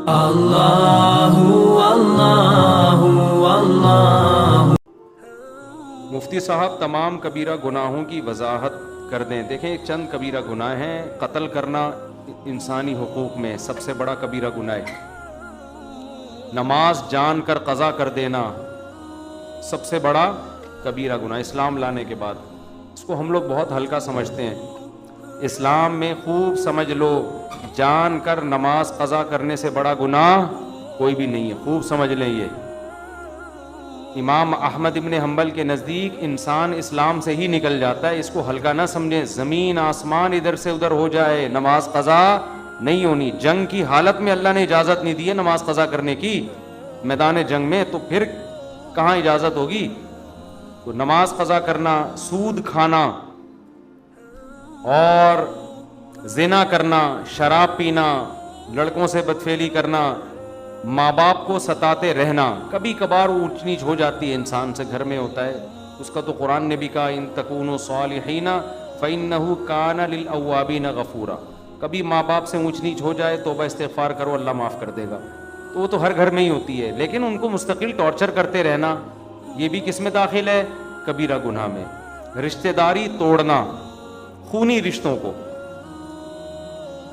اللہ اللہ اللہ۔ مفتی صاحب تمام کبیرہ گناہوں کی وضاحت کر دیں۔ دیکھیں چند کبیرہ گناہ ہیں۔ قتل کرنا انسانی حقوق میں سب سے بڑا کبیرہ گناہ ہے۔ نماز جان کر قضا کر دینا سب سے بڑا کبیرہ گناہ اسلام لانے کے بعد۔ اس کو ہم لوگ بہت ہلکا سمجھتے ہیں۔ اسلام میں خوب سمجھ لو، جان کر نماز قضا کرنے سے بڑا گناہ کوئی بھی نہیں ہے، خوب سمجھ لیں۔ یہ امام احمد ابن حنبل کے نزدیک انسان اسلام سے ہی نکل جاتا ہے، اس کو ہلکا نہ سمجھیں۔ زمین آسمان ادھر سے ادھر ہو جائے، نماز قضا نہیں ہونی۔ جنگ کی حالت میں اللہ نے اجازت نہیں دی ہے نماز قضا کرنے کی، میدان جنگ میں، تو پھر کہاں اجازت ہوگی؟ تو نماز قضا کرنا، سود کھانا اور زنا کرنا، شراب پینا، لڑکوں سے بدفعلی کرنا، ماں باپ کو ستاتے رہنا، کبھی کبھار اونچ نیچ ہو جاتی ہے انسان سے، گھر میں ہوتا ہے، اس کا تو قرآن نے بھی کہا ان تکونوا صالحین فإنہ کان للأوابین غفورا۔ کبھی ماں باپ سے اونچ نیچ ہو جائے، توبہ استغفار کرو، اللہ معاف کر دے گا۔ تو وہ تو ہر گھر میں ہی ہوتی ہے، لیکن ان کو مستقل ٹارچر کرتے رہنا، یہ بھی کس میں داخل ہے؟ کبیرہ گناہ میں۔ رشتہ داری توڑنا، خونی رشتوں کو،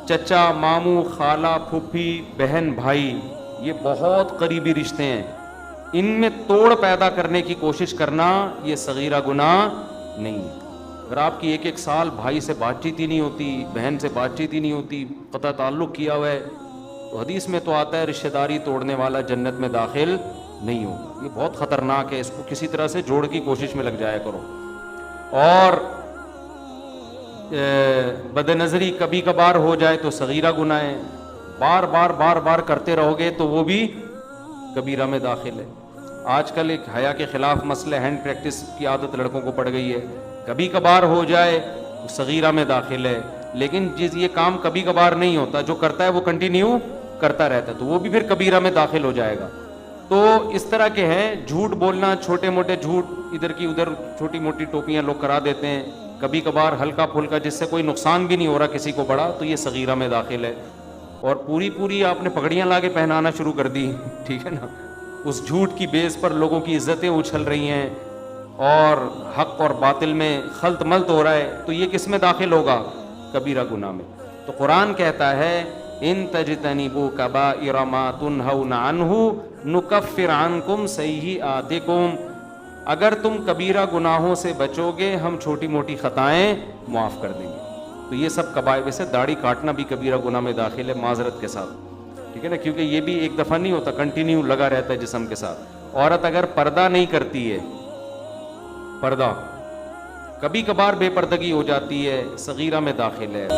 چچا، ماموں، خالہ، پھوپھی، بہن، بھائی، یہ بہت قریبی رشتے ہیں، ان میں توڑ پیدا کرنے کی کوشش کرنا یہ صغیرہ گناہ نہیں ہے۔ اگر آپ کی ایک سال بھائی سے بات چیت ہی نہیں ہوتی، بہن سے بات چیت ہی نہیں ہوتی، قطع تعلق کیا ہوا ہے، تو حدیث میں تو آتا ہے رشتہ داری توڑنے والا جنت میں داخل نہیں ہوگا۔ یہ بہت خطرناک ہے، اس کو کسی طرح سے جوڑ کی کوشش میں لگ جایا کرو۔ اور بد نظری کبھی کبھار ہو جائے تو صغیرہ گناہ ہے، بار بار کرتے رہو گے تو وہ بھی کبیرہ میں داخل ہے۔ آج کل ایک حیا کے خلاف مسئلہ ہینڈ پریکٹس کی عادت لڑکوں کو پڑ گئی ہے، کبھی کبھار ہو جائے تو صغیرہ میں داخل ہے، لیکن یہ کام کبھی کبھار نہیں ہوتا، جو کرتا ہے وہ کنٹینیو کرتا رہتا ہے، تو وہ بھی پھر کبیرہ میں داخل ہو جائے گا۔ تو اس طرح کے ہیں، جھوٹ بولنا، چھوٹے موٹے جھوٹ ادھر کی ادھر چھوٹی موٹی ٹوپیاں لوگ کرا دیتے ہیں، کبھی کبھار ہلکا پھلکا جس سے کوئی نقصان بھی نہیں ہو رہا کسی کو بڑا، تو یہ صغیرہ میں داخل ہے۔ اور پوری آپ نے پگڑیاں لا کے پہنانا شروع کر دی، ٹھیک ہے نا، اس جھوٹ کی بیس پر لوگوں کی عزتیں اچھل رہی ہیں اور حق اور باطل میں خلط ملط ہو رہا ہے، تو یہ کس میں داخل ہوگا؟ کبیرہ گناہ میں۔ تو قرآن کہتا ہے ان تجتنبوا کبائر ما تنہون عنہ نکفر عنکم سیئاتکم، اگر تم کبیرہ گناہوں سے بچو گے ہم چھوٹی موٹی خطائیں معاف کر دیں گے۔ تو یہ سب کبائر، ویسے داڑھی کاٹنا بھی کبیرہ گناہ میں داخل ہے معذرت کے ساتھ، ٹھیک ہے نا، کیونکہ یہ بھی ایک دفعہ نہیں ہوتا، کنٹینیو لگا رہتا ہے جسم کے ساتھ۔ عورت اگر پردہ نہیں کرتی ہے، پردہ کبھی کبھار بے پردگی ہو جاتی ہے، صغیرہ میں داخل ہے۔